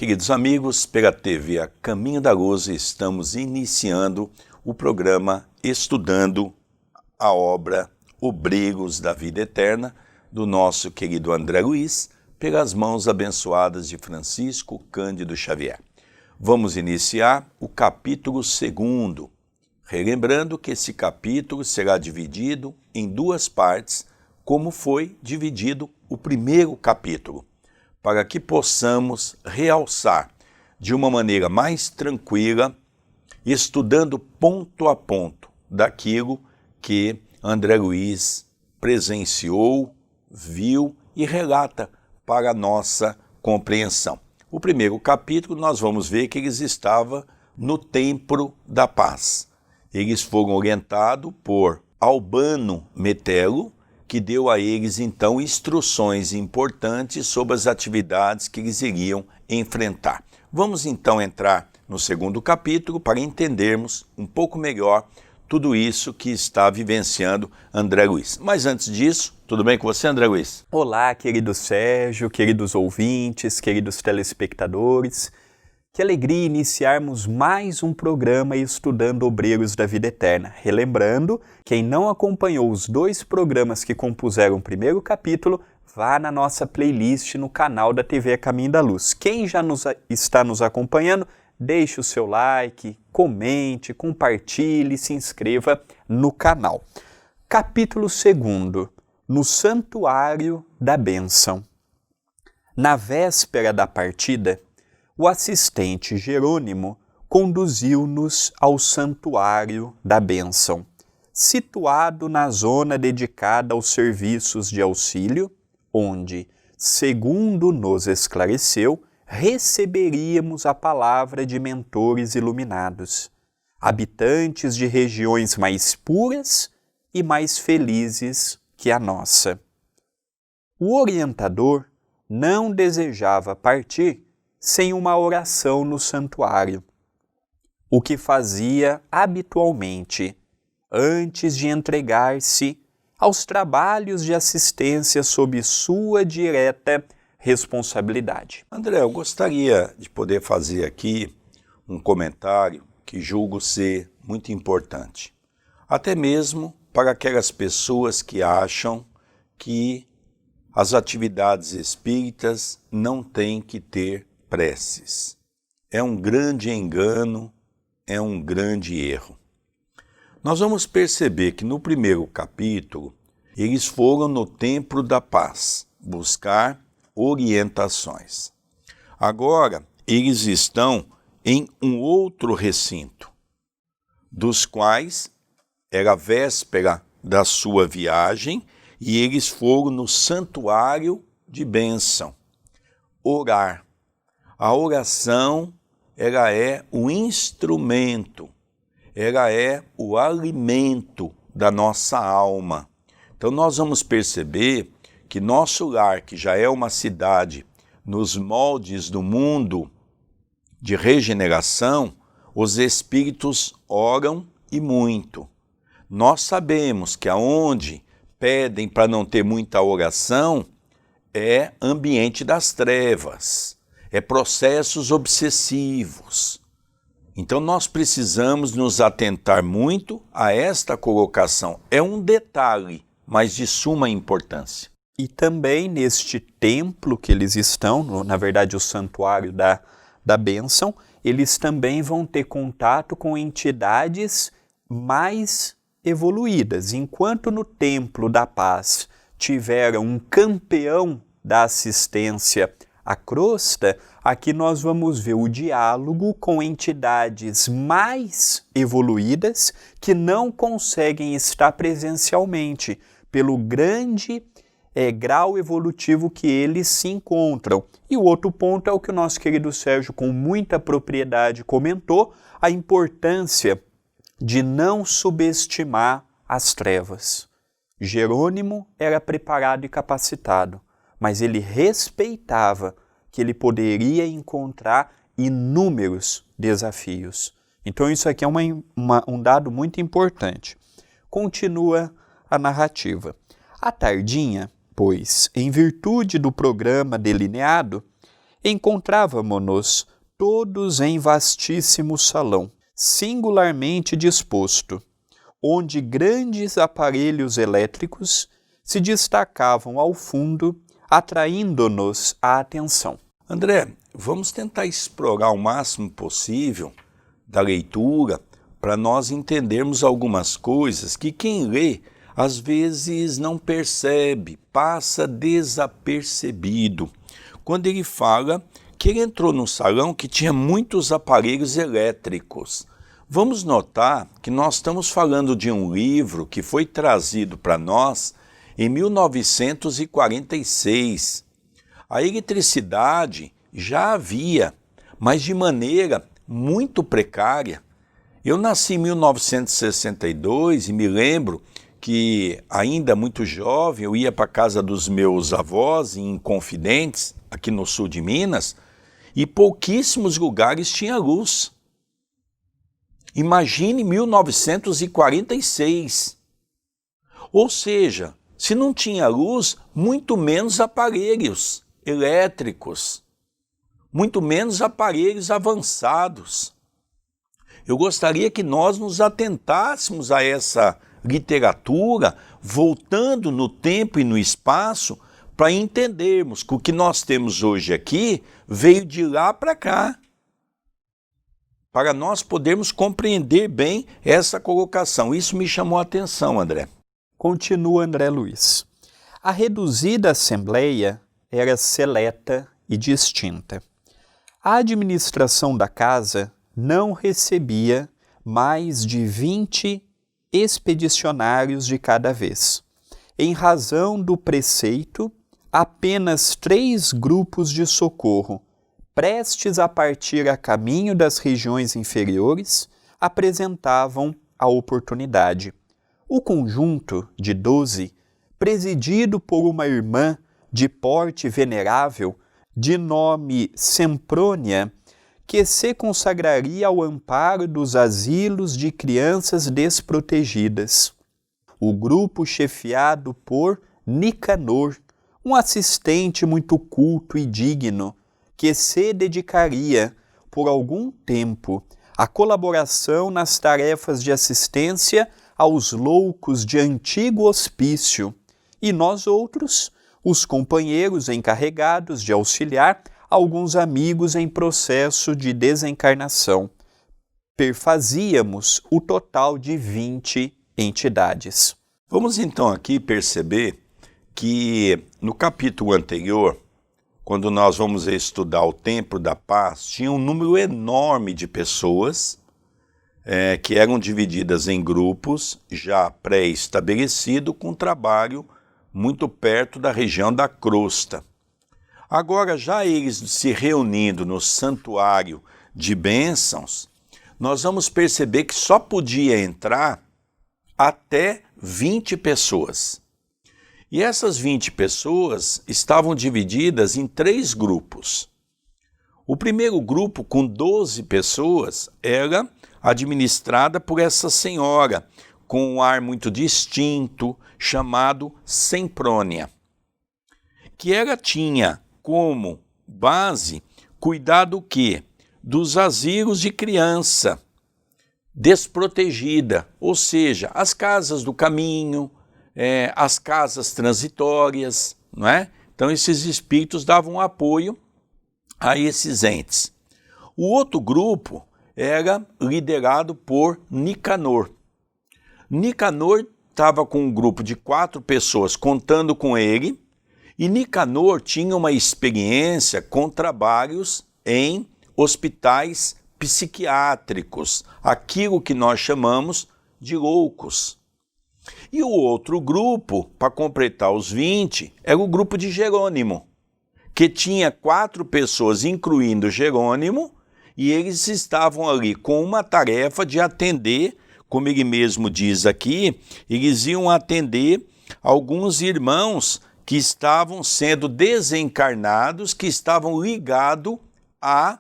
queridos amigos, pela TV A Caminho da Luz, estamos iniciando o programa Estudando a obra Obreiros da Vida Eterna, do nosso querido André Luiz, pelas mãos abençoadas de Francisco Cândido Xavier. Vamos iniciar o capítulo 2º, relembrando que esse capítulo será dividido em duas partes, como foi dividido o primeiro capítulo, para que possamos realçar de uma maneira mais tranquila, estudando ponto a ponto daquilo que André Luiz presenciou, viu e relata para a nossa compreensão. O primeiro capítulo nós vamos ver que eles estavam no Templo da Paz. Eles foram orientados por Albano Metelo, que deu a eles, então, instruções importantes sobre as atividades que eles iriam enfrentar. Vamos, então, entrar no segundo capítulo para entendermos um pouco melhor tudo isso que está vivenciando André Luiz. Mas antes disso, tudo bem com você, André Luiz? Olá, querido Sérgio, queridos ouvintes, queridos telespectadores. Que alegria iniciarmos mais um programa estudando Obreiros da Vida Eterna. Relembrando, quem não acompanhou os 2 programas que compuseram o primeiro capítulo, vá na nossa playlist no canal da TV A Caminho da Luz. Quem já está nos acompanhando, deixe o seu like, comente, compartilhe, se inscreva no canal. Capítulo 2º, no Santuário da Bênção. Na véspera da partida, o assistente Jerônimo conduziu-nos ao Santuário da Bênção, situado na zona dedicada aos serviços de auxílio, onde, segundo nos esclareceu, receberíamos a palavra de mentores iluminados, habitantes de regiões mais puras e mais felizes que a nossa. O orientador não desejava partir sem uma oração no santuário, o que fazia habitualmente antes de entregar-se aos trabalhos de assistência sob sua direta responsabilidade. André, eu gostaria de poder fazer aqui um comentário que julgo ser muito importante, até mesmo para aquelas pessoas que acham que as atividades espíritas não têm que ter preces. É um grande engano, é um grande erro. Nós vamos perceber que no primeiro capítulo, eles foram no Templo da Paz buscar orientações. Agora, eles estão em um outro recinto, dos quais era a véspera da sua viagem, e eles foram no Santuário de Bênção orar. A oração, ela é o instrumento, ela é o alimento da nossa alma. Então nós vamos perceber que nosso lar, que já é uma cidade nos moldes do mundo de regeneração, os espíritos oram e muito. Nós sabemos que aonde pedem para não ter muita oração é ambiente das trevas. É processos obsessivos. Então nós precisamos nos atentar muito a esta colocação. É um detalhe, mas de suma importância. E também neste templo que eles estão, na verdade o Santuário da Bênção, eles também vão ter contato com entidades mais evoluídas. Enquanto no Templo da Paz tiveram um campeão da assistência à crosta, aqui nós vamos ver o diálogo com entidades mais evoluídas que não conseguem estar presencialmente pelo grande grau evolutivo que eles se encontram. E o outro ponto é o que o nosso querido Sérgio, com muita propriedade, comentou, a importância de não subestimar as trevas. Jerônimo era preparado e capacitado, mas ele respeitava que ele poderia encontrar inúmeros desafios. Então isso aqui é um dado muito importante. Continua a narrativa. À tardinha, pois, em virtude do programa delineado, encontrávamo-nos todos em vastíssimo salão, singularmente disposto, onde grandes aparelhos elétricos se destacavam ao fundo, atraindo-nos a atenção. André, vamos tentar explorar o máximo possível da leitura para nós entendermos algumas coisas que quem lê às vezes não percebe, passa desapercebido. Quando ele fala que ele entrou num salão que tinha muitos aparelhos elétricos. Vamos notar que nós estamos falando de um livro que foi trazido para nós em 1946. A eletricidade já havia, mas de maneira muito precária. Eu nasci em 1962 e me lembro que, ainda muito jovem, eu ia para a casa dos meus avós em Inconfidentes, aqui no sul de Minas, e pouquíssimos lugares tinha luz. Imagine 1946. Ou seja, se não tinha luz, muito menos aparelhos elétricos, muito menos aparelhos avançados. Eu gostaria que nós nos atentássemos a essa literatura, voltando no tempo e no espaço, para entendermos que o que nós temos hoje aqui veio de lá para cá, para nós podermos compreender bem essa colocação. Isso me chamou a atenção, André. Continua André Luiz. A reduzida assembleia era seleta e distinta. A administração da casa não recebia mais de 20 expedicionários de cada vez. Em razão do preceito, apenas 3 grupos de socorro, prestes a partir a caminho das regiões inferiores, apresentavam a oportunidade. O conjunto de 12, presidido por uma irmã de porte venerável, de nome Semprônia, que se consagraria ao amparo dos asilos de crianças desprotegidas. O grupo chefiado por Nicanor, um assistente muito culto e digno, que se dedicaria, por algum tempo, à colaboração nas tarefas de assistência aos loucos de antigo hospício, e nós outros, os companheiros encarregados de auxiliar alguns amigos em processo de desencarnação. Perfazíamos o total de 20 entidades. Vamos então aqui perceber que no capítulo anterior, quando nós vamos estudar o Templo da Paz, tinha um número enorme de pessoas que eram divididas em grupos já pré-estabelecido, com trabalho muito perto da região da crosta. Agora, já eles se reunindo no santuário de bênçãos, nós vamos perceber que só podia entrar até 20 pessoas. E essas 20 pessoas estavam divididas em 3 grupos. O primeiro grupo, com 12 pessoas, era administrada por essa senhora, com um ar muito distinto, chamado Semprônia, que ela tinha como base cuidar do quê? Dos asilos de criança desprotegida, ou seja, as casas do caminho, as casas transitórias, não é? Então esses espíritos davam apoio a esses entes. O outro grupo era liderado por Nicanor. Nicanor estava com um grupo de 4 pessoas contando com ele, e Nicanor tinha uma experiência com trabalhos em hospitais psiquiátricos, aquilo que nós chamamos de loucos. E o outro grupo, para completar os 20, era o grupo de Jerônimo, que tinha 4 pessoas, incluindo Jerônimo, e eles estavam ali com uma tarefa de atender, como ele mesmo diz aqui, eles iam atender alguns irmãos que estavam sendo desencarnados, que estavam ligados a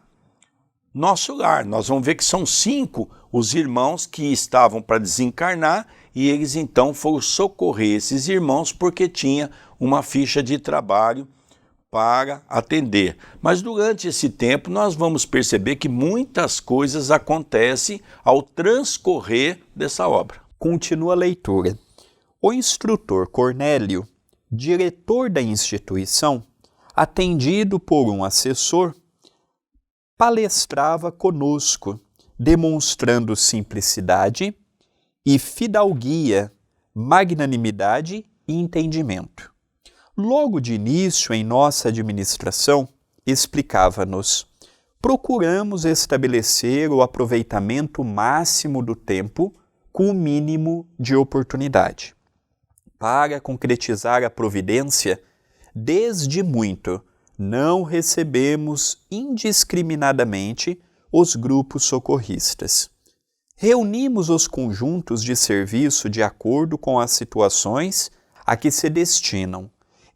nosso lar. Nós vamos ver que são 5 os irmãos que estavam para desencarnar, e eles então foram socorrer esses irmãos porque tinha uma ficha de trabalho para atender. Mas durante esse tempo nós vamos perceber que muitas coisas acontecem ao transcorrer dessa obra. Continua a leitura. O instrutor Cornélio, diretor da instituição, atendido por um assessor, palestrava conosco, demonstrando simplicidade e fidalguia, magnanimidade e entendimento. Logo de início, em nossa administração, explicava-nos: procuramos estabelecer o aproveitamento máximo do tempo com o mínimo de oportunidade. Para concretizar a providência, desde muito não recebemos indiscriminadamente os grupos socorristas. Reunimos os conjuntos de serviço de acordo com as situações a que se destinam.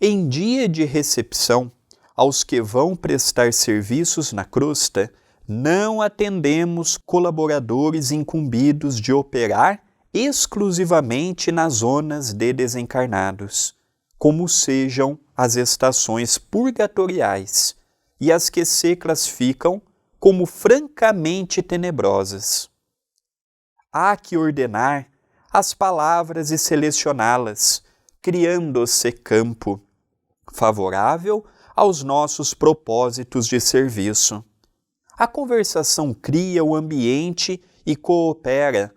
Em dia de recepção, aos que vão prestar serviços na crosta, não atendemos colaboradores incumbidos de operar exclusivamente nas zonas de desencarnados, como sejam as estações purgatoriais e as que se classificam como francamente tenebrosas. Há que ordenar as palavras e selecioná-las, criando-se campo favorável aos nossos propósitos de serviço. A conversação cria o ambiente e coopera,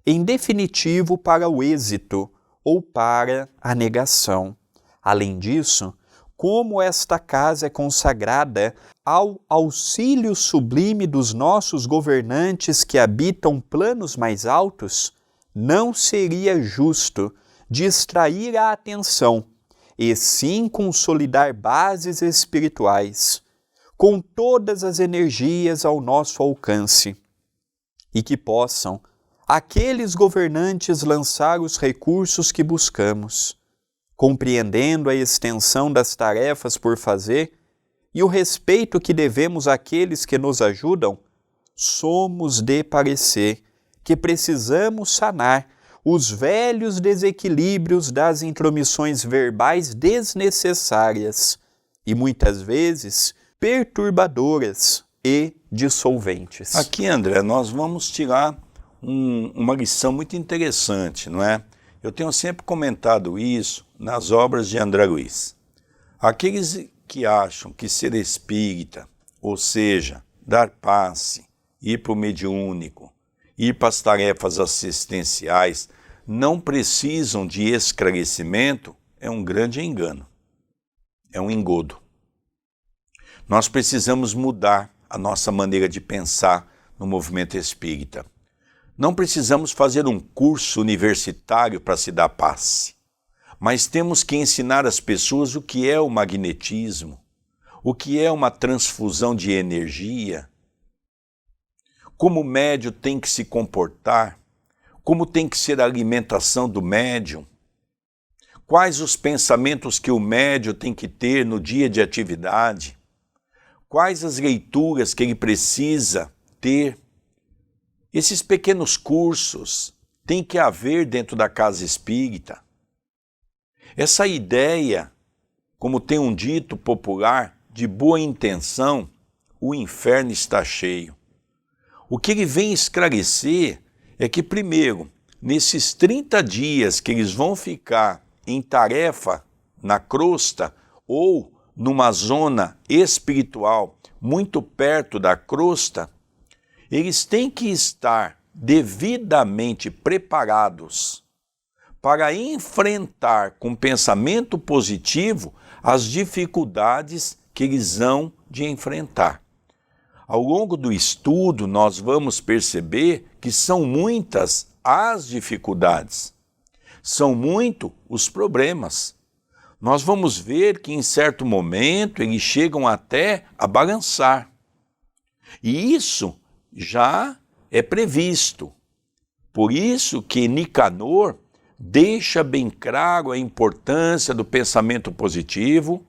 em definitivo, para o êxito ou para a negação. Além disso, como esta casa é consagrada ao auxílio sublime dos nossos governantes que habitam planos mais altos, não seria justo distrair a atenção e sim consolidar bases espirituais, com todas as energias ao nosso alcance, e que possam aqueles governantes lançar os recursos que buscamos, compreendendo a extensão das tarefas por fazer e o respeito que devemos àqueles que nos ajudam, somos de parecer que precisamos sanar os velhos desequilíbrios das intromissões verbais desnecessárias e muitas vezes perturbadoras e dissolventes. Aqui, André, nós vamos tirar uma lição muito interessante, não é? Eu tenho sempre comentado isso nas obras de André Luiz. Aqueles que acham que ser espírita, ou seja, dar passe, ir para o mediúnico, ir para as tarefas assistenciais, não precisam de esclarecimento, é um grande engano, é um engodo. Nós precisamos mudar a nossa maneira de pensar no movimento espírita. Não precisamos fazer um curso universitário para se dar passe, mas temos que ensinar às pessoas o que é o magnetismo, o que é uma transfusão de energia, como o médium tem que se comportar, como tem que ser a alimentação do médium, quais os pensamentos que o médium tem que ter no dia de atividade, quais as leituras que ele precisa ter. Esses pequenos cursos têm que haver dentro da casa espírita. Essa ideia, como tem um dito popular, de boa intenção, o inferno está cheio. O que ele vem esclarecer é que, primeiro, nesses 30 dias que eles vão ficar em tarefa na crosta ou numa zona espiritual muito perto da crosta, eles têm que estar devidamente preparados para enfrentar com pensamento positivo as dificuldades que eles hão de enfrentar. Ao longo do estudo, nós vamos perceber que são muitas as dificuldades, são muitos os problemas. Nós vamos ver que em certo momento eles chegam até a balançar. E isso já é previsto. Por isso que Nicanor deixa bem claro a importância do pensamento positivo,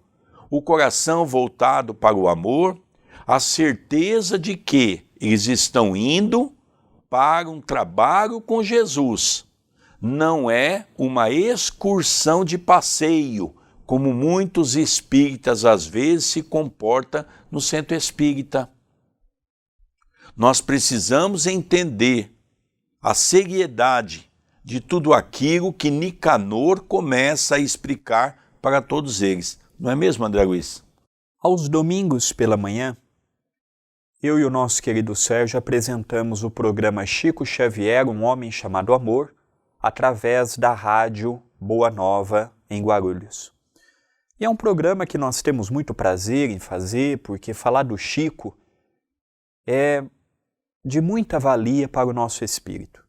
o coração voltado para o amor, a certeza de que eles estão indo para um trabalho com Jesus. Não é uma excursão de passeio, como muitos espíritas às vezes se comportam no centro espírita. Nós precisamos entender a seriedade de tudo aquilo que Nicanor começa a explicar para todos eles. Não é mesmo, André Luiz? Aos domingos pela manhã, eu e o nosso querido Sérgio apresentamos o programa Chico Xavier, um homem chamado Amor, através da rádio Boa Nova, em Guarulhos. E é um programa que nós temos muito prazer em fazer, porque falar do Chico é de muita valia para o nosso espírito.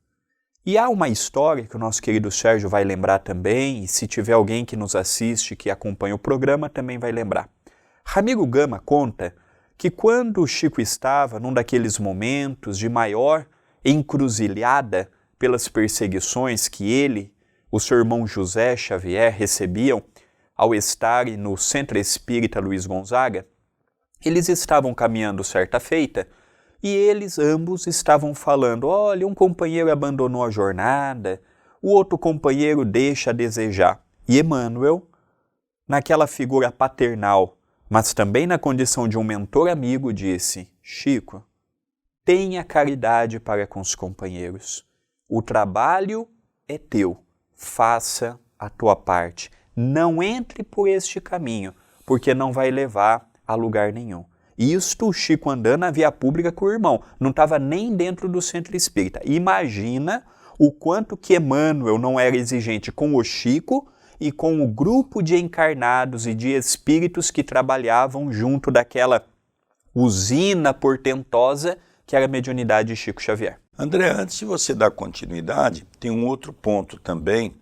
E há uma história que o nosso querido Sérgio vai lembrar também, e se tiver alguém que nos assiste, que acompanha o programa, também vai lembrar. Ramiro Gama conta que quando o Chico estava num daqueles momentos de maior encruzilhada pelas perseguições que ele, o seu irmão José Xavier, recebiam ao estarem no Centro Espírita Luiz Gonzaga, eles estavam caminhando certa feita e eles ambos estavam falando, olha, um companheiro abandonou a jornada, o outro companheiro deixa a desejar. E Emmanuel, naquela figura paternal, mas também na condição de um mentor amigo, disse, Chico, tenha caridade para com os companheiros. O trabalho é teu, faça a tua parte. Não entre por este caminho, porque não vai levar a lugar nenhum. Isto o Chico andando na via pública com o irmão, não estava nem dentro do centro espírita. Imagina o quanto que Emmanuel não era exigente com o Chico e com o grupo de encarnados e de espíritos que trabalhavam junto daquela usina portentosa que era a mediunidade de Chico Xavier. André, antes de você dar continuidade, tem um outro ponto também,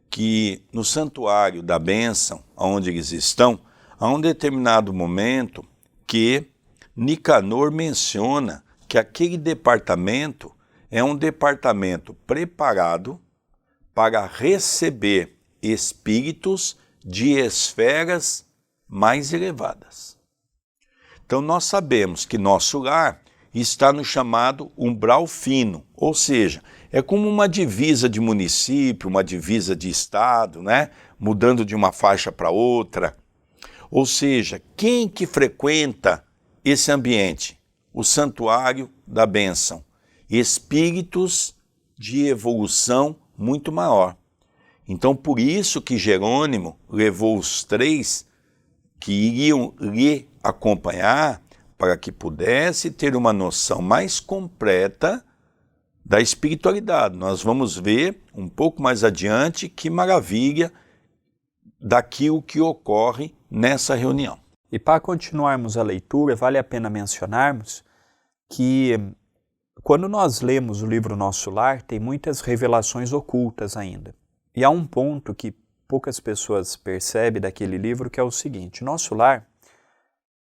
que no santuário da bênção, onde eles estão, há um determinado momento que Nicanor menciona que aquele departamento é um departamento preparado para receber espíritos de esferas mais elevadas. Então nós sabemos que nosso lar está no chamado umbral fino, ou seja, é como uma divisa de município, uma divisa de estado, né? Mudando de uma faixa para outra. Ou seja, quem que frequenta esse ambiente? O santuário da bênção. Espíritos de evolução muito maior. Então, por isso que Jerônimo levou os 3 que iriam lhe acompanhar para que pudesse ter uma noção mais completa da espiritualidade. Nós vamos ver um pouco mais adiante que maravilha daquilo que ocorre nessa reunião. E para continuarmos a leitura, vale a pena mencionarmos que quando nós lemos o livro Nosso Lar, tem muitas revelações ocultas ainda. E há um ponto que poucas pessoas percebem daquele livro, que é o seguinte, Nosso Lar,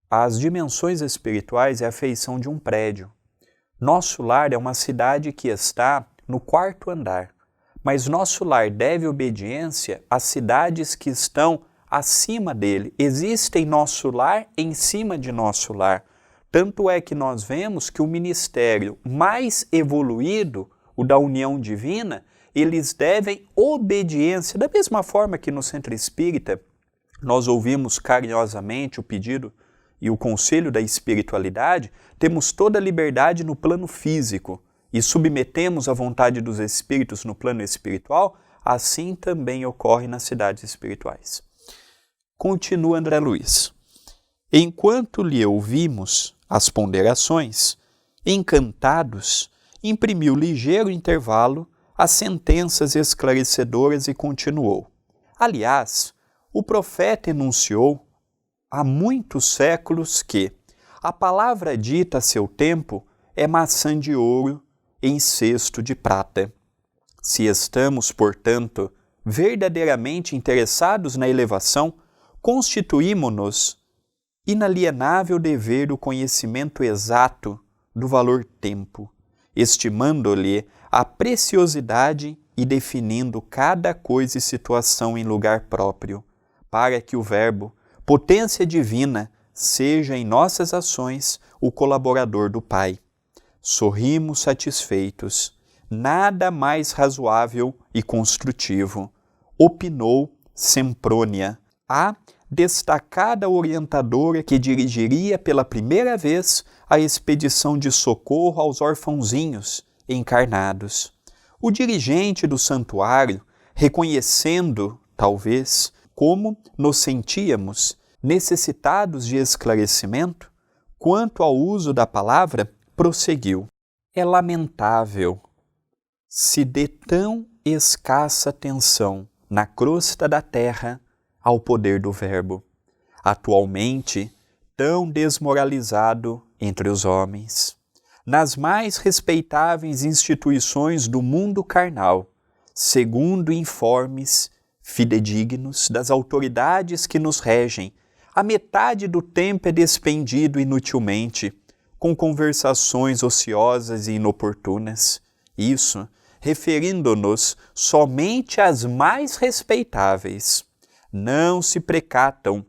as dimensões espirituais é a feição de um prédio. Nosso lar é uma cidade que está no 4º andar, mas nosso lar deve obediência às cidades que estão acima dele. Existe nosso lar em cima de nosso lar. Tanto é que nós vemos que o ministério mais evoluído, o da união divina, eles devem obediência. Da mesma forma que no Centro Espírita nós ouvimos carinhosamente o pedido e o conselho da espiritualidade, temos toda a liberdade no plano físico e submetemos a vontade dos espíritos no plano espiritual, assim também ocorre nas cidades espirituais. Continua André Luiz. Enquanto lhe ouvimos as ponderações, encantados, imprimiu ligeiro intervalo as sentenças esclarecedoras e continuou. Aliás, o profeta enunciou há muitos séculos que a palavra dita a seu tempo é maçã de ouro em cesto de prata. Se estamos, portanto, verdadeiramente interessados na elevação, constituímo-nos inalienável dever do conhecimento exato do valor tempo, estimando-lhe a preciosidade e definindo cada coisa e situação em lugar próprio, para que o Verbo, potência divina, seja em nossas ações o colaborador do Pai. Sorrimos satisfeitos, nada mais razoável e construtivo, opinou Semprônia, a destacada orientadora que dirigiria pela primeira vez a expedição de socorro aos orfãozinhos encarnados. O dirigente do santuário, reconhecendo, talvez, como nos sentíamos necessitados de esclarecimento quanto ao uso da palavra, prosseguiu. É lamentável se dê tão escassa atenção na crosta da terra ao poder do Verbo, atualmente tão desmoralizado entre os homens. Nas mais respeitáveis instituições do mundo carnal, segundo informes fidedignos das autoridades que nos regem, a metade do tempo é despendido inutilmente, com conversações ociosas e inoportunas. Isso, referindo-nos somente às mais respeitáveis. Não se precatam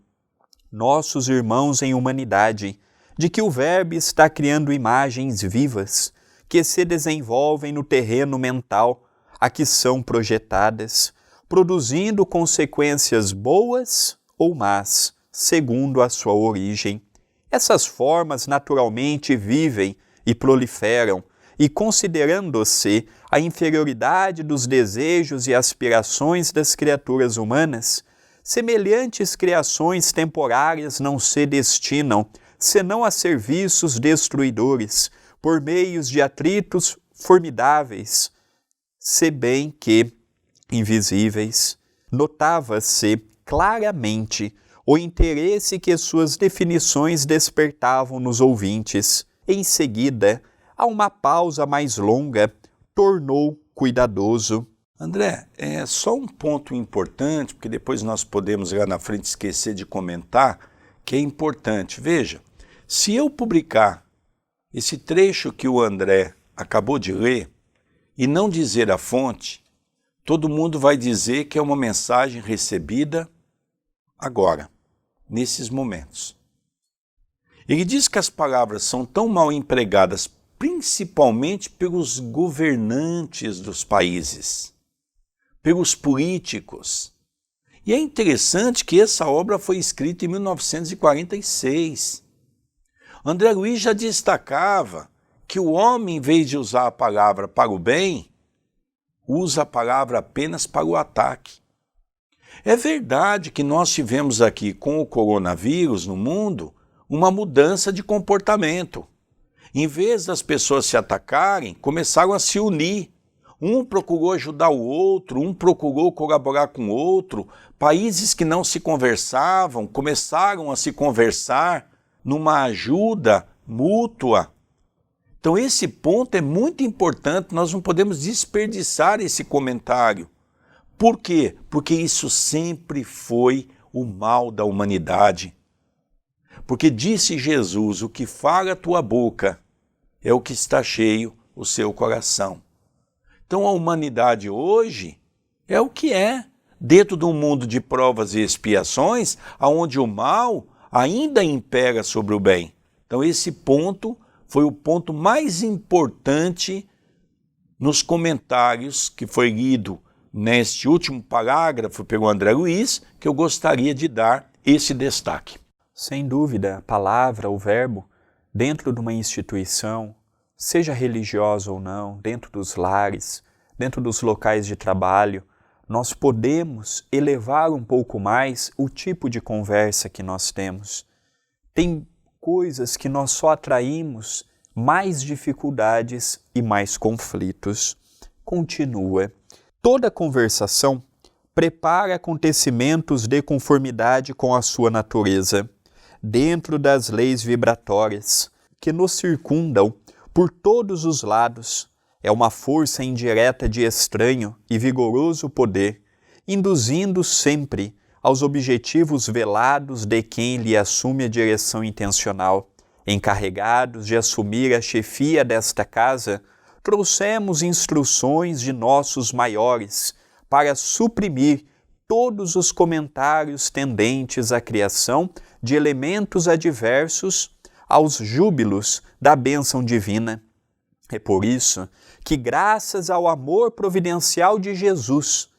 nossos irmãos em humanidade de que o Verbo está criando imagens vivas que se desenvolvem no terreno mental a que são projetadas, produzindo consequências boas ou más, segundo a sua origem. Essas formas naturalmente vivem e proliferam, e considerando-se a inferioridade dos desejos e aspirações das criaturas humanas, semelhantes criações temporárias não se destinam senão a serviços destruidores, por meios de atritos formidáveis, se bem que invisíveis. Notava-se claramente o interesse que suas definições despertavam nos ouvintes. Em seguida, a uma pausa mais longa, tornou cuidadoso. André, é só um ponto importante, porque depois nós podemos lá na frente esquecer de comentar, que é importante. Veja, se eu publicar esse trecho que o André acabou de ler e não dizer a fonte, todo mundo vai dizer que é uma mensagem recebida agora, nesses momentos. Ele diz que as palavras são tão mal empregadas, principalmente pelos governantes dos países, pelos políticos. E é interessante que essa obra foi escrita em 1946. André Luiz já destacava que o homem, em vez de usar a palavra para o bem, usa a palavra apenas para o ataque. É verdade que nós tivemos aqui, com o coronavírus no mundo, uma mudança de comportamento. Em vez das pessoas se atacarem, começaram a se unir. Um procurou ajudar o outro, um procurou colaborar com o outro. Países que não se conversavam começaram a se conversar numa ajuda mútua. Então esse ponto é muito importante, nós não podemos desperdiçar esse comentário. Por quê? Porque isso sempre foi o mal da humanidade. Porque disse Jesus, o que fala a tua boca é o que está cheio o seu coração. Então a humanidade hoje é o que é, dentro de um mundo de provas e expiações, onde o mal ainda impera sobre o bem. Então esse ponto foi o ponto mais importante nos comentários que foi lido neste último parágrafo pelo André Luiz, que eu gostaria de dar esse destaque. Sem dúvida, a palavra, o verbo, dentro de uma instituição, seja religiosa ou não, dentro dos lares, dentro dos locais de trabalho, nós podemos elevar um pouco mais o tipo de conversa que nós temos. Tem coisas que nós só atraímos mais dificuldades e mais conflitos. Continua. Toda conversação prepara acontecimentos de conformidade com a sua natureza, dentro das leis vibratórias que nos circundam por todos os lados. É uma força indireta de estranho e vigoroso poder, induzindo sempre aos objetivos velados de quem lhe assume a direção intencional. Encarregados de assumir a chefia desta casa, trouxemos instruções de nossos maiores para suprimir todos os comentários tendentes à criação de elementos adversos aos júbilos da bênção divina. É por isso que, graças ao amor providencial de Jesus,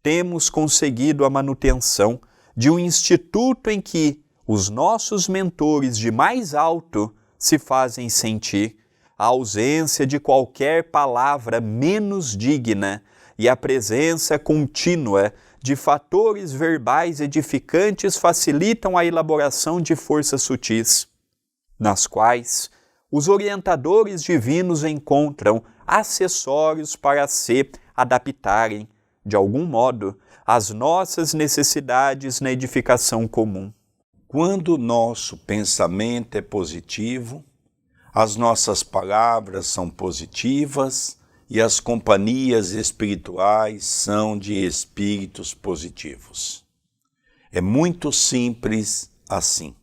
temos conseguido a manutenção de um instituto em que os nossos mentores de mais alto se fazem sentir, a ausência de qualquer palavra menos digna e a presença contínua de fatores verbais edificantes facilitam a elaboração de forças sutis, nas quais os orientadores divinos encontram acessórios para se adaptarem, de algum modo, às nossas necessidades na edificação comum. Quando o nosso pensamento é positivo, as nossas palavras são positivas e as companhias espirituais são de espíritos positivos. É muito simples assim.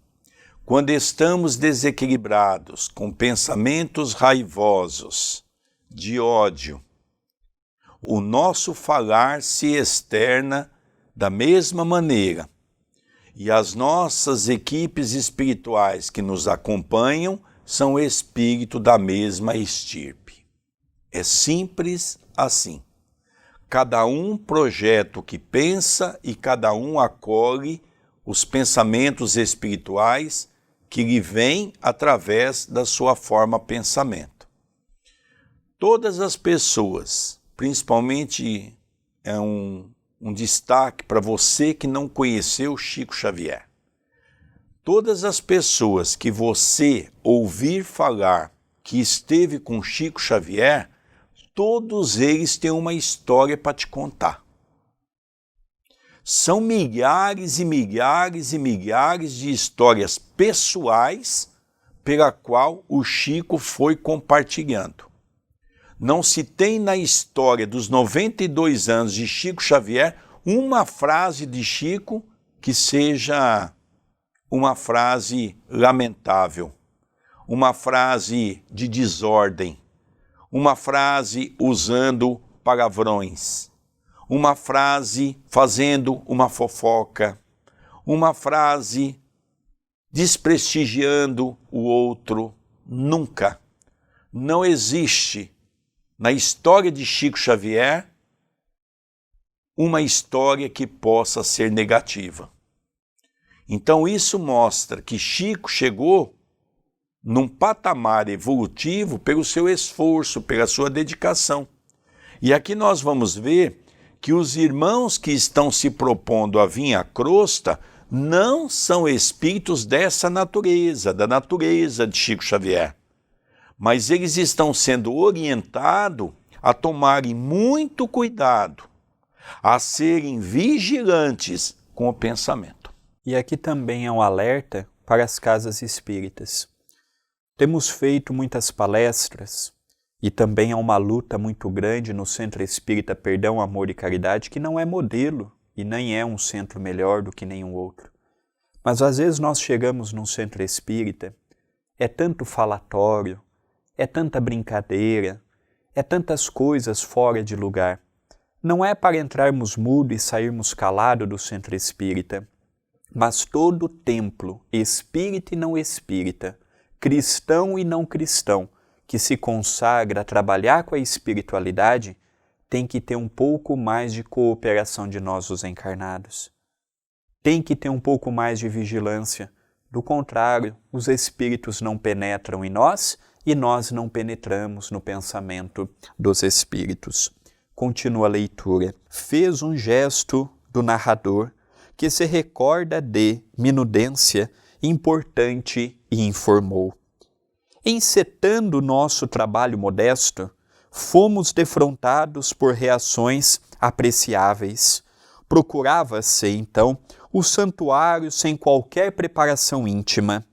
Quando estamos desequilibrados, com pensamentos raivosos, de ódio, o nosso falar se externa da mesma maneira e as nossas equipes espirituais que nos acompanham são espírito da mesma estirpe. É simples assim. Cada um projeta o que pensa e cada um acolhe os pensamentos espirituais que lhe vêm através da sua forma pensamento. Todas as pessoas, principalmente um destaque para você que não conheceu Chico Xavier. Todas as pessoas que você ouvir falar que esteve com Chico Xavier, todos eles têm uma história para te contar. São milhares e milhares e milhares de histórias pessoais pela qual o Chico foi compartilhando. Não se tem na história dos 92 anos de Chico Xavier uma frase de Chico que seja uma frase lamentável, uma frase de desordem, uma frase usando palavrões, uma frase fazendo uma fofoca, uma frase desprestigiando o outro. Nunca. Não existe na história de Chico Xavier uma história que possa ser negativa. Então isso mostra que Chico chegou num patamar evolutivo pelo seu esforço, pela sua dedicação. E aqui nós vamos ver que os irmãos que estão se propondo a vir à crosta não são espíritos dessa natureza, da natureza de Chico Xavier. Mas eles estão sendo orientados a tomarem muito cuidado, a serem vigilantes com o pensamento. E aqui também é um alerta para as casas espíritas. Temos feito muitas palestras e também há uma luta muito grande no Centro Espírita Perdão, Amor e Caridade, que não é modelo e nem é um centro melhor do que nenhum outro. Mas às vezes nós chegamos num centro espírita, é tanto falatório, é tanta brincadeira, é tantas coisas fora de lugar. Não é para entrarmos mudo e sairmos calado do centro espírita, mas todo templo, espírita e não espírita, cristão e não cristão, que se consagra a trabalhar com a espiritualidade, tem que ter um pouco mais de cooperação de nós, os encarnados. Tem que ter um pouco mais de vigilância. Do contrário, os espíritos não penetram em nós e nós não penetramos no pensamento dos espíritos. Continua a leitura. Fez um gesto do narrador que se recorda de minudência importante e informou. Encetando o nosso trabalho modesto, fomos defrontados por reações apreciáveis. Procurava-se, então, o santuário sem qualquer preparação íntima.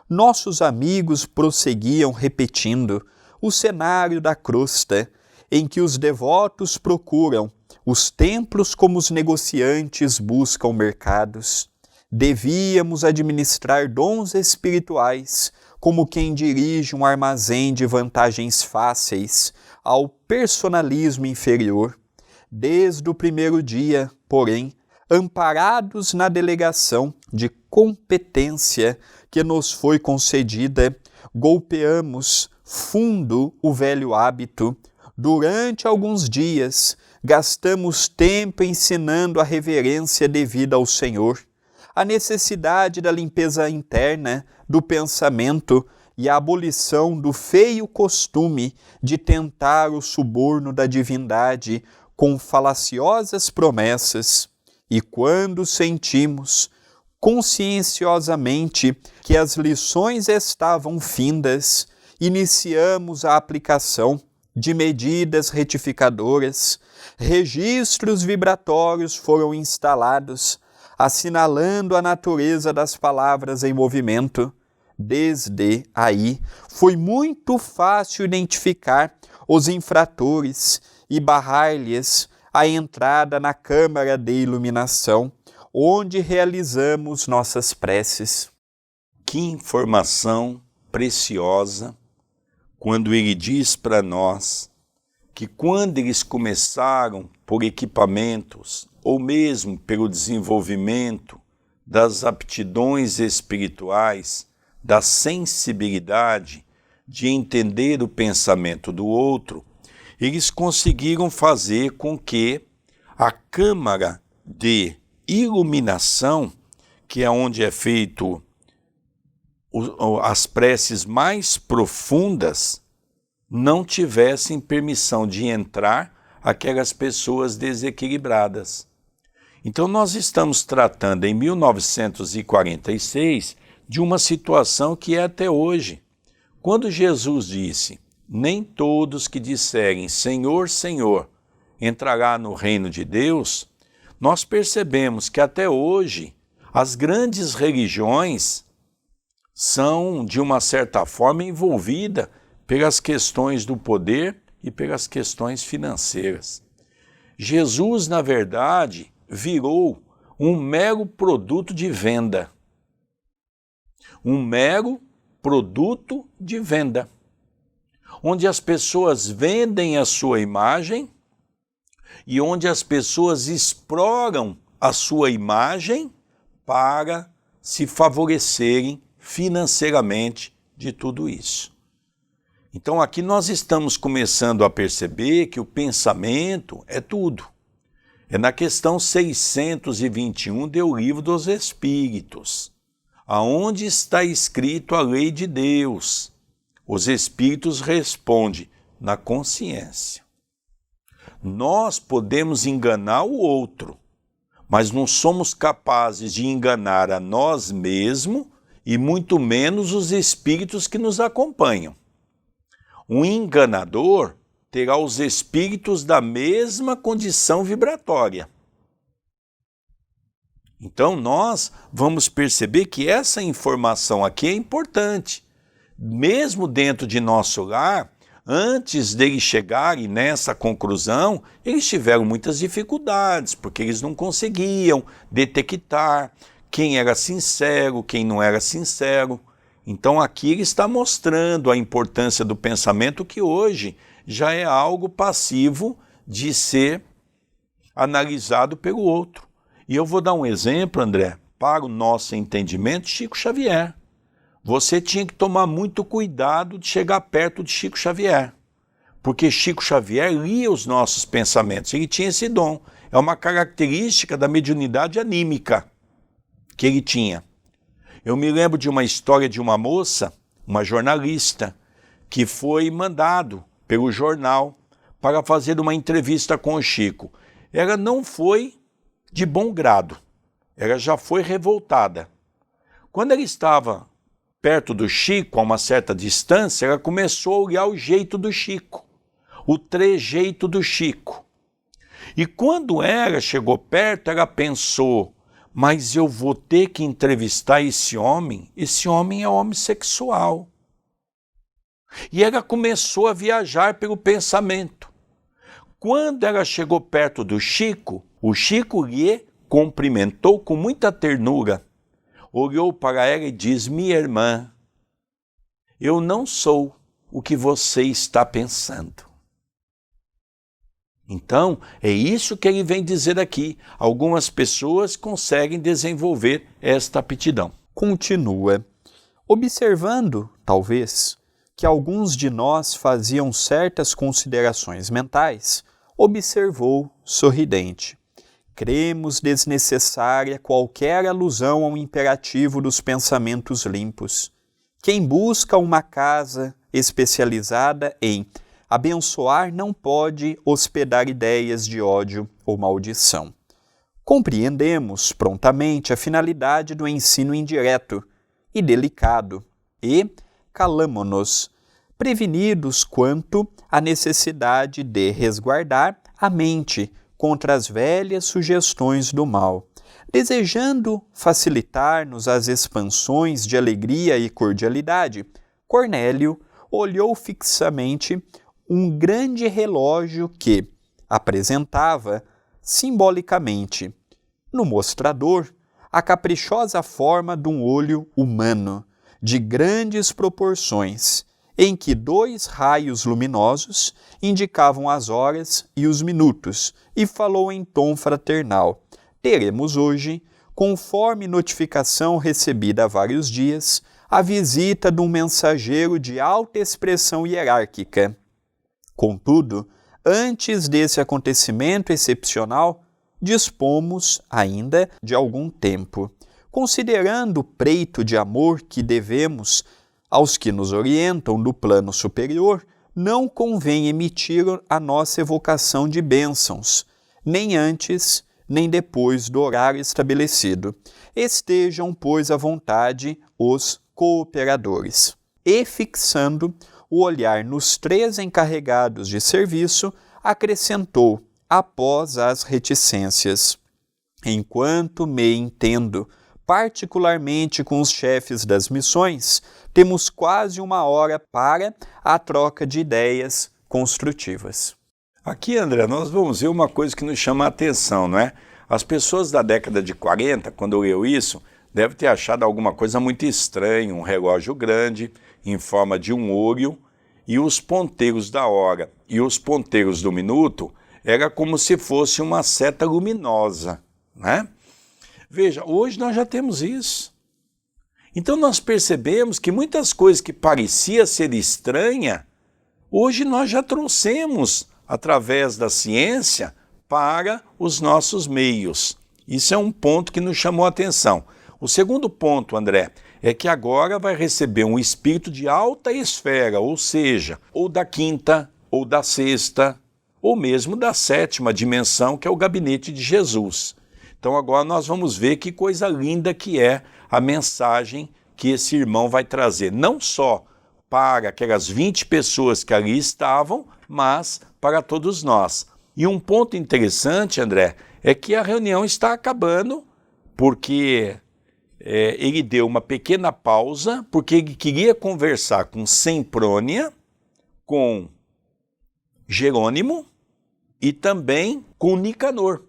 Nossos amigos prosseguiam repetindo o cenário da crosta, em que os devotos procuram os templos como os negociantes buscam mercados. Devíamos administrar dons espirituais como quem dirige um armazém de vantagens fáceis ao personalismo inferior. Desde o primeiro dia, porém, amparados na delegação de competência que nos foi concedida, golpeamos fundo o velho hábito. Durante alguns dias, gastamos tempo ensinando a reverência devida ao Senhor, a necessidade da limpeza interna do pensamento e a abolição do feio costume de tentar o suborno da divindade com falaciosas promessas, e quando sentimos conscienciosamente que as lições estavam findas, iniciamos a aplicação de medidas retificadoras, registros vibratórios foram instalados, assinalando a natureza das palavras em movimento. Desde aí, foi muito fácil identificar os infratores e barrar-lhes a entrada na câmara de iluminação, onde realizamos nossas preces. Que informação preciosa quando ele diz para nós que quando eles começaram por equipamentos ou mesmo pelo desenvolvimento das aptidões espirituais, da sensibilidade de entender o pensamento do outro, eles conseguiram fazer com que a câmara de iluminação, que é onde é feito as preces mais profundas, não tivessem permissão de entrar aquelas pessoas desequilibradas. Então nós estamos tratando em 1946 de uma situação que é até hoje. Quando Jesus disse: nem todos que disserem Senhor, Senhor, entrará no reino de Deus, nós percebemos que até hoje as grandes religiões são, de uma certa forma, envolvidas pelas questões do poder e pelas questões financeiras. Jesus, na verdade, virou um mero produto de venda. Um mero produto de venda, onde as pessoas vendem a sua imagem e onde as pessoas exploram a sua imagem para se favorecerem financeiramente de tudo isso. Então aqui nós estamos começando a perceber que o pensamento é tudo. É na questão 621 do Livro dos Espíritos, aonde está escrito a lei de Deus. Os Espíritos respondem na consciência. Nós podemos enganar o outro, mas não somos capazes de enganar a nós mesmos e muito menos os espíritos que nos acompanham. Um enganador terá os espíritos da mesma condição vibratória. Então nós vamos perceber que essa informação aqui é importante. Mesmo dentro de nosso lar, antes deles chegarem nessa conclusão, eles tiveram muitas dificuldades, porque eles não conseguiam detectar quem era sincero, quem não era sincero. Então aqui ele está mostrando a importância do pensamento, que hoje já é algo passivo de ser analisado pelo outro. E eu vou dar um exemplo, André, para o nosso entendimento, Chico Xavier. Você tinha que tomar muito cuidado de chegar perto de Chico Xavier, porque Chico Xavier lia os nossos pensamentos, ele tinha esse dom. É uma característica da mediunidade anímica que ele tinha. Eu me lembro de uma história de uma moça, uma jornalista, que foi mandado pelo jornal para fazer uma entrevista com o Chico. Ela não foi de bom grado, ela já foi revoltada. Quando ela estava perto do Chico, a uma certa distância, ela começou a olhar o jeito do Chico, o trejeito do Chico. E quando ela chegou perto, ela pensou: mas eu vou ter que entrevistar esse homem é homossexual. E ela começou a viajar pelo pensamento. Quando ela chegou perto do Chico, o Chico lhe cumprimentou com muita ternura, olhou para ela e disse: minha irmã, eu não sou o que você está pensando. Então, é isso que ele vem dizer aqui. Algumas pessoas conseguem desenvolver esta aptidão. Continua. Observando, talvez, que alguns de nós faziam certas considerações mentais, observou, sorridente: cremos desnecessária qualquer alusão ao imperativo dos pensamentos limpos. Quem busca uma casa especializada em abençoar não pode hospedar ideias de ódio ou maldição. Compreendemos prontamente a finalidade do ensino indireto e delicado e calamo-nos, prevenidos quanto à necessidade de resguardar a mente contra as velhas sugestões do mal, desejando facilitar-nos as expansões de alegria e cordialidade. Cornélio olhou fixamente um grande relógio que apresentava simbolicamente, no mostrador, a caprichosa forma de um olho humano, de grandes proporções, em que 2 raios luminosos indicavam as horas e os minutos, e falou em tom fraternal: teremos hoje, conforme notificação recebida há vários dias, a visita de um mensageiro de alta expressão hierárquica. Contudo, antes desse acontecimento excepcional, dispomos ainda de algum tempo, considerando o preito de amor que devemos aos que nos orientam do plano superior. Não convém emitir a nossa evocação de bênçãos, nem antes, nem depois do horário estabelecido. Estejam, pois, à vontade os cooperadores. E, fixando o olhar nos 3 encarregados de serviço, acrescentou, após as reticências: enquanto me entendo particularmente com os chefes das missões, temos quase 1 hora para a troca de ideias construtivas. Aqui, André, nós vamos ver uma coisa que nos chama a atenção, não é? As pessoas da década de 40, quando leu isso, devem ter achado alguma coisa muito estranha, um relógio grande, em forma de um olho, e os ponteiros da hora e os ponteiros do minuto era como se fosse uma seta luminosa, né? Veja, hoje nós já temos isso. Então nós percebemos que muitas coisas que pareciam ser estranhas, hoje nós já trouxemos através da ciência para os nossos meios. Isso é um ponto que nos chamou a atenção. O segundo ponto, André, é que agora vai receber um espírito de alta esfera, ou seja, ou da 5ª, ou da 6ª, ou mesmo da 7ª dimensão, que é o gabinete de Jesus. Então agora nós vamos ver que coisa linda que é a mensagem que esse irmão vai trazer, não só para aquelas 20 pessoas que ali estavam, mas para todos nós. E um ponto interessante, André, é que a reunião está acabando, porque ele deu uma pequena pausa, porque ele queria conversar com Semprônia, com Jerônimo e também com Nicanor.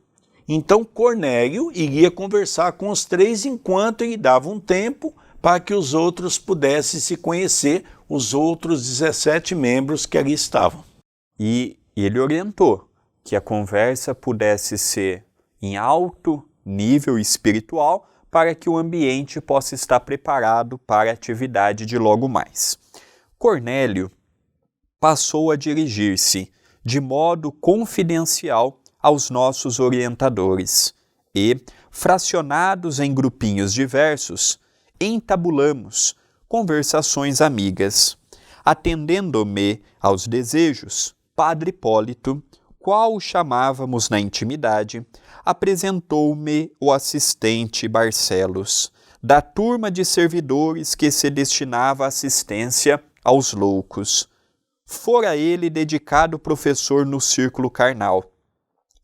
Então Cornélio iria conversar com os 3 enquanto ele dava um tempo para que os outros pudessem se conhecer, os outros 17 membros que ali estavam. E ele orientou que a conversa pudesse ser em alto nível espiritual para que o ambiente possa estar preparado para a atividade de logo mais. Cornélio passou a dirigir-se de modo confidencial aos nossos orientadores e, fracionados em grupinhos diversos, entabulamos conversações amigas. Atendendo-me aos desejos, Padre Hipólito, qual o chamávamos na intimidade, apresentou-me o assistente Barcelos, da turma de servidores que se destinava à assistência aos loucos. Fora ele dedicado professor no círculo carnal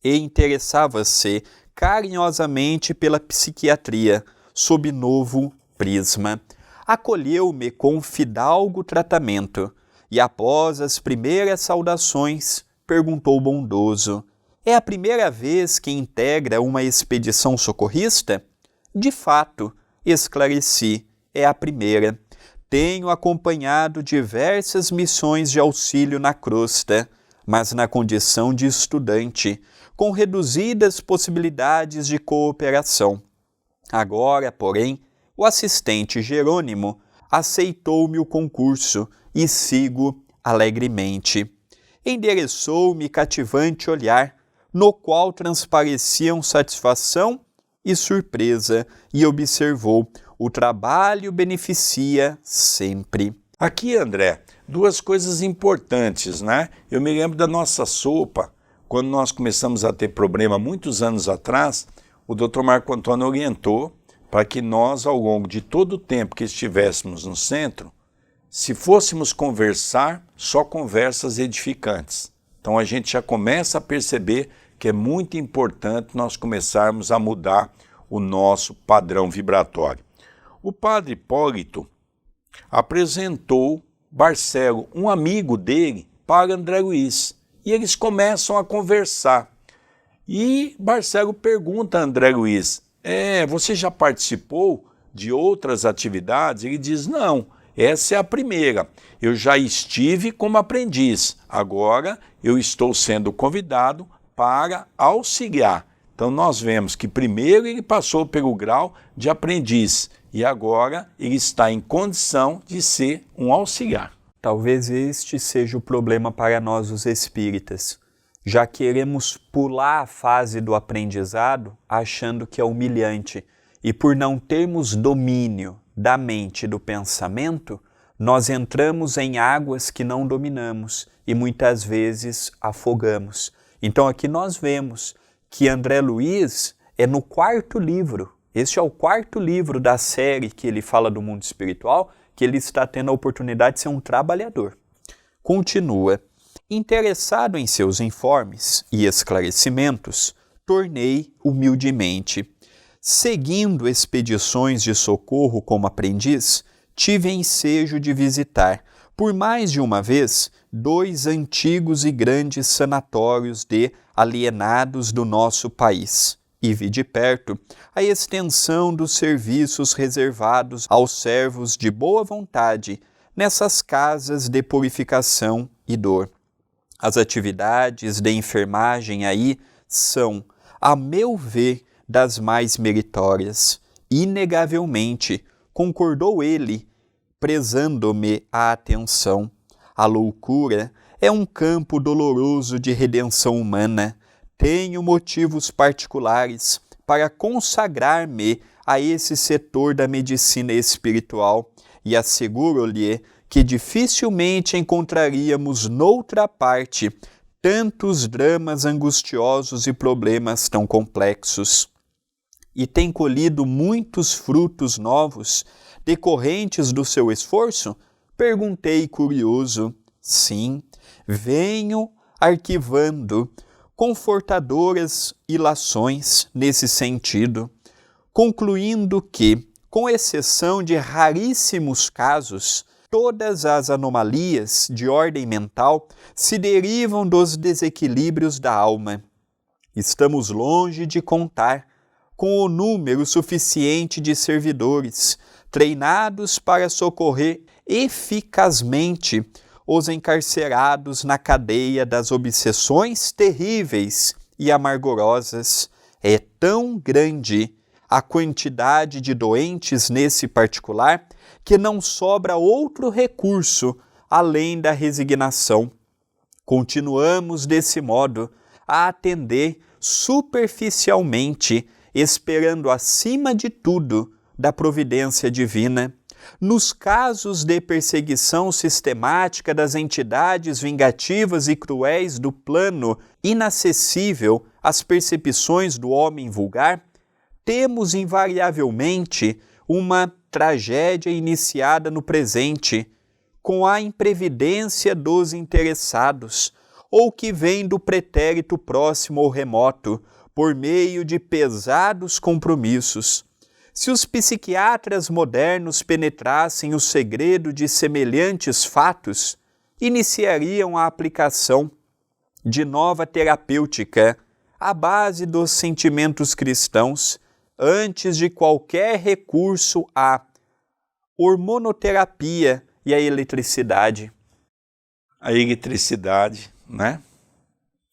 e interessava-se carinhosamente pela psiquiatria, sob novo prisma. Acolheu-me com fidalgo tratamento e, após as primeiras saudações, perguntou bondoso: é a primeira vez que integra uma expedição socorrista? De fato, esclareci, é a primeira. Tenho acompanhado diversas missões de auxílio na crosta, mas na condição de estudante, com reduzidas possibilidades de cooperação. Agora, porém, o assistente Jerônimo aceitou-me o concurso e sigo alegremente. Endereçou-me cativante olhar, no qual transpareciam satisfação e surpresa, e observou: o trabalho beneficia sempre. Aqui, André, duas coisas importantes, né? Eu me lembro da nossa sopa, quando nós começamos a ter problema muitos anos atrás, o Dr. Marco Antônio orientou para que nós, ao longo de todo o tempo que estivéssemos no centro, se fôssemos conversar, só conversas edificantes. Então a gente já começa a perceber que é muito importante nós começarmos a mudar o nosso padrão vibratório. O padre Hipólito apresentou Barcelo, um amigo dele, para André Luiz, e eles começam a conversar. E Barcelo pergunta a André Luiz: você já participou de outras atividades? Ele diz: não, essa é a primeira. Eu já estive como aprendiz, agora eu estou sendo convidado para auxiliar. Então nós vemos que primeiro ele passou pelo grau de aprendiz e agora ele está em condição de ser um auxiliar. Talvez este seja o problema para nós os espíritas. Já queremos pular a fase do aprendizado achando que é humilhante, e por não termos domínio da mente e do pensamento, nós entramos em águas que não dominamos e muitas vezes afogamos. Então aqui nós vemos que André Luiz é no 4º livro. Este é o 4º livro da série que ele fala do mundo espiritual, que ele está tendo a oportunidade de ser um trabalhador. Continua: interessado em seus informes e esclarecimentos, tornei humildemente. Seguindo expedições de socorro como aprendiz, tive ensejo de visitar, por mais de uma vez, 2 antigos e grandes sanatórios de alienados do nosso país, e vi de perto a extensão dos serviços reservados aos servos de boa vontade nessas casas de purificação e dor. As atividades de enfermagem aí são, a meu ver, das mais meritórias. Inegavelmente, concordou ele, prezando-me a atenção. A loucura é um campo doloroso de redenção humana. Tenho motivos particulares para consagrar-me a esse setor da medicina espiritual e asseguro-lhe que dificilmente encontraríamos noutra parte tantos dramas angustiosos e problemas tão complexos. E tem colhido muitos frutos novos decorrentes do seu esforço? Perguntei curioso. Sim, venho arquivando confortadoras ilações nesse sentido, concluindo que, com exceção de raríssimos casos, todas as anomalias de ordem mental se derivam dos desequilíbrios da alma. Estamos longe de contar com o número suficiente de servidores treinados para socorrer eficazmente os encarcerados na cadeia das obsessões terríveis e amargurosas. É tão grande a quantidade de doentes nesse particular que não sobra outro recurso além da resignação. Continuamos desse modo a atender superficialmente, esperando acima de tudo da providência divina. Nos casos de perseguição sistemática das entidades vingativas e cruéis do plano inacessível às percepções do homem vulgar, temos invariavelmente uma tragédia iniciada no presente, com a imprevidência dos interessados, ou que vem do pretérito próximo ou remoto, por meio de pesados compromissos. Se os psiquiatras modernos penetrassem o segredo de semelhantes fatos, iniciariam a aplicação de nova terapêutica à base dos sentimentos cristãos, antes de qualquer recurso à hormonoterapia e à eletricidade. A eletricidade, né?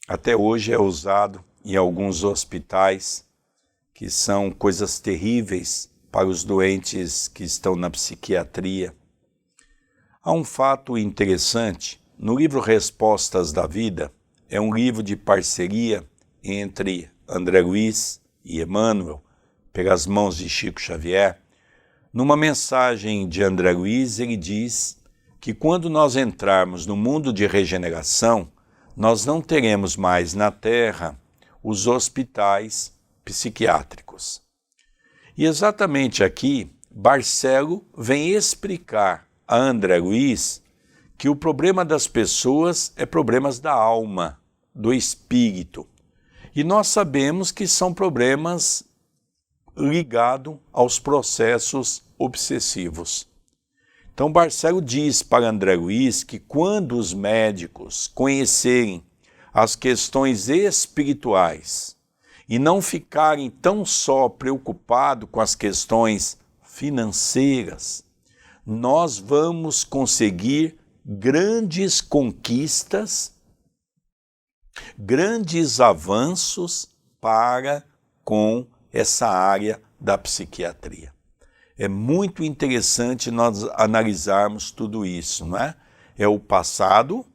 Até hoje é usado em alguns hospitais, que são coisas terríveis para os doentes que estão na psiquiatria. Há um fato interessante. No livro Respostas da Vida, é um livro de parceria entre André Luiz e Emmanuel, pelas mãos de Chico Xavier. Numa mensagem de André Luiz, ele diz que quando nós entrarmos no mundo de regeneração, nós não teremos mais na Terra os hospitais psiquiátricos. E exatamente aqui, Barcelo vem explicar a André Luiz que o problema das pessoas é problemas da alma, do espírito. E nós sabemos que são problemas ligados aos processos obsessivos. Então Barcelo diz para André Luiz que quando os médicos conhecerem as questões espirituais e não ficarem tão só preocupados com as questões financeiras, nós vamos conseguir grandes conquistas, grandes avanços para com essa área da psiquiatria. É muito interessante nós analisarmos tudo isso, não é? É o passado,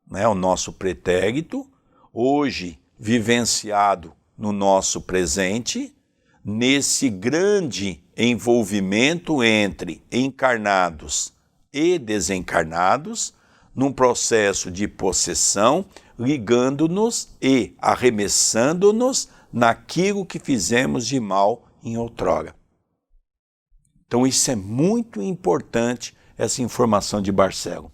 né, o nosso pretérito, hoje vivenciado no nosso presente, nesse grande envolvimento entre encarnados e desencarnados, num processo de possessão, ligando-nos e arremessando-nos naquilo que fizemos de mal em outrora. Então isso é muito importante, essa informação de Barcelo.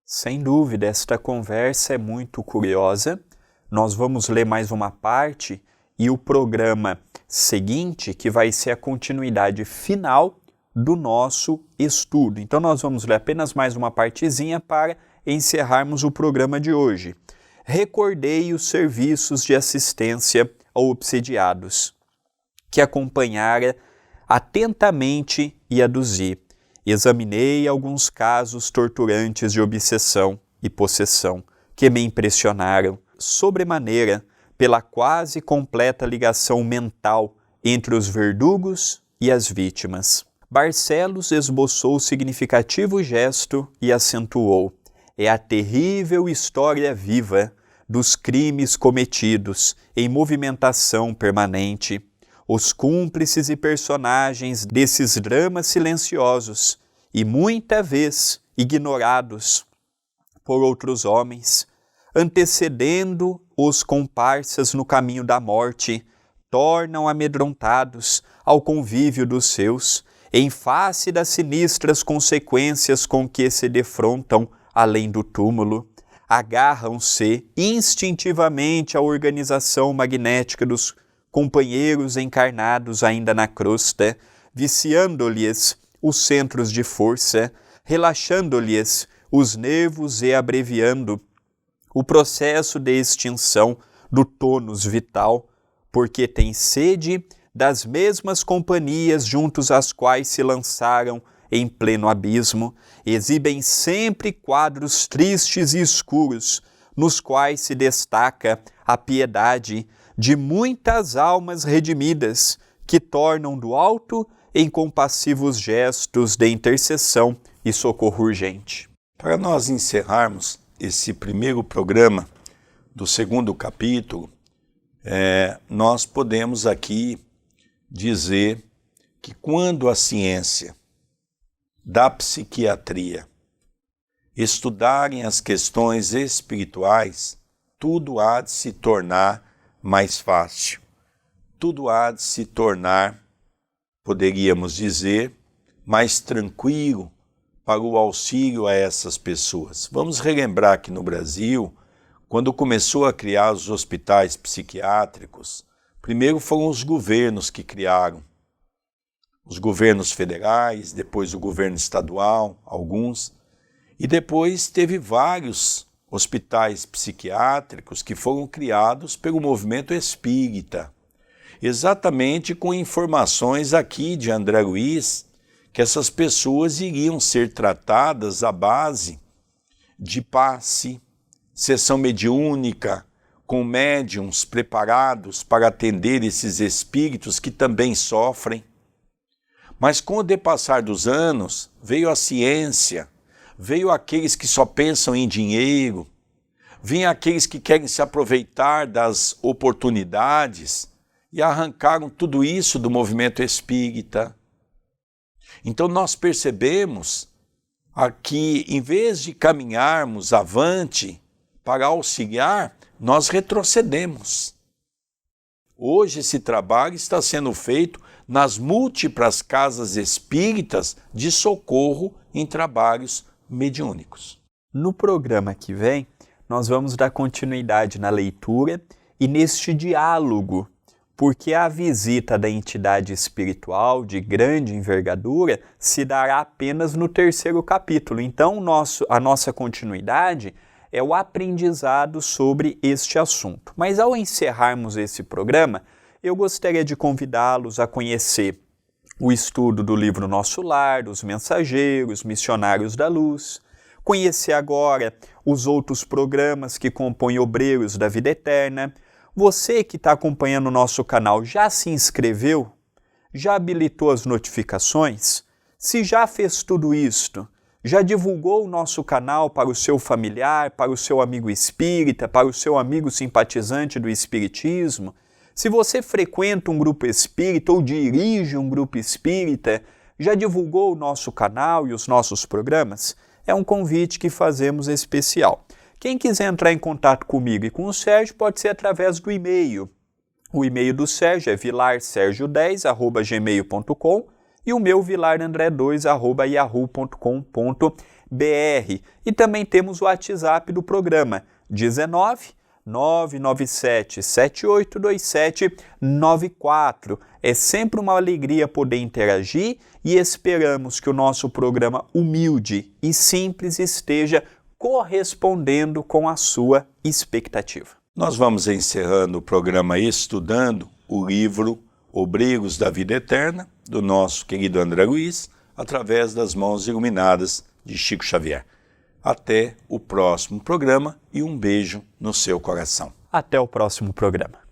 Sem dúvida, esta conversa é muito curiosa. Nós vamos ler mais uma parte e o programa seguinte, que vai ser a continuidade final do nosso estudo. Então nós vamos ler apenas mais uma partezinha para encerrarmos o programa de hoje. Recordei os serviços de assistência a obsediados, que acompanhara atentamente e aduzi. Examinei alguns casos torturantes de obsessão e possessão, que me impressionaram sobremaneira pela quase completa ligação mental entre os verdugos e as vítimas. Barcelos esboçou significativo gesto e acentuou: é a terrível história viva dos crimes cometidos em movimentação permanente, os cúmplices e personagens desses dramas silenciosos e muita vez ignorados por outros homens, antecedendo os comparsas no caminho da morte, tornam amedrontados ao convívio dos seus, em face das sinistras consequências com que se defrontam além do túmulo, agarram-se instintivamente à organização magnética dos companheiros encarnados ainda na crosta, viciando-lhes os centros de força, relaxando-lhes os nervos e abreviando o processo de extinção do tônus vital, porque tem sede das mesmas companhias juntos às quais se lançaram em pleno abismo, exibem sempre quadros tristes e escuros, nos quais se destaca a piedade de muitas almas redimidas, que tornam do alto em compassivos gestos de intercessão e socorro urgente. Para nós encerrarmos esse primeiro programa do segundo capítulo, nós podemos aqui dizer que quando a ciência da psiquiatria estudarem as questões espirituais, tudo há de se tornar mais fácil. Tudo há de se tornar, poderíamos dizer, mais tranquilo para o auxílio a essas pessoas. Vamos relembrar que no Brasil, quando começou a criar os hospitais psiquiátricos, primeiro foram os governos que criaram. Os governos federais, depois o governo estadual, alguns, e depois teve vários hospitais psiquiátricos que foram criados pelo movimento espírita, exatamente com informações aqui de André Luiz, que essas pessoas iriam ser tratadas à base de passe, sessão mediúnica, com médiuns preparados para atender esses espíritos que também sofrem. Mas com o depassar dos anos, veio a ciência, veio aqueles que só pensam em dinheiro, vêm aqueles que querem se aproveitar das oportunidades e arrancaram tudo isso do movimento espírita. Então nós percebemos aqui, em vez de caminharmos avante para auxiliar, nós retrocedemos. Hoje esse trabalho está sendo feito nas múltiplas casas espíritas de socorro em trabalhos mediúnicos. No programa que vem, nós vamos dar continuidade na leitura e neste diálogo, porque a visita da entidade espiritual de grande envergadura se dará apenas no 3º capítulo. Então, a nossa continuidade é o aprendizado sobre este assunto. Mas ao encerrarmos esse programa, eu gostaria de convidá-los a conhecer o estudo do livro Nosso Lar, Os Mensageiros, Missionários da Luz, conhecer agora os outros programas que compõem Obreiros da Vida Eterna. Você que está acompanhando o nosso canal já se inscreveu? Já habilitou as notificações? Se já fez tudo isto, já divulgou o nosso canal para o seu familiar, para o seu amigo espírita, para o seu amigo simpatizante do espiritismo? Se você frequenta um grupo espírita ou dirige um grupo espírita, já divulgou o nosso canal e os nossos programas? É um convite que fazemos especial. Quem quiser entrar em contato comigo e com o Sérgio pode ser através do e-mail. O e-mail do Sérgio é vilarsergio10@gmail.com e o meu vilarandré2@yahoo.com.br. E também temos o WhatsApp do programa 19 997 782794. É sempre uma alegria poder interagir e esperamos que o nosso programa humilde e simples esteja correspondendo com a sua expectativa. Nós vamos encerrando o programa estudando o livro Obreiros da Vida Eterna, do nosso querido André Luiz, através das mãos iluminadas de Chico Xavier. Até o próximo programa e um beijo no seu coração. Até o próximo programa.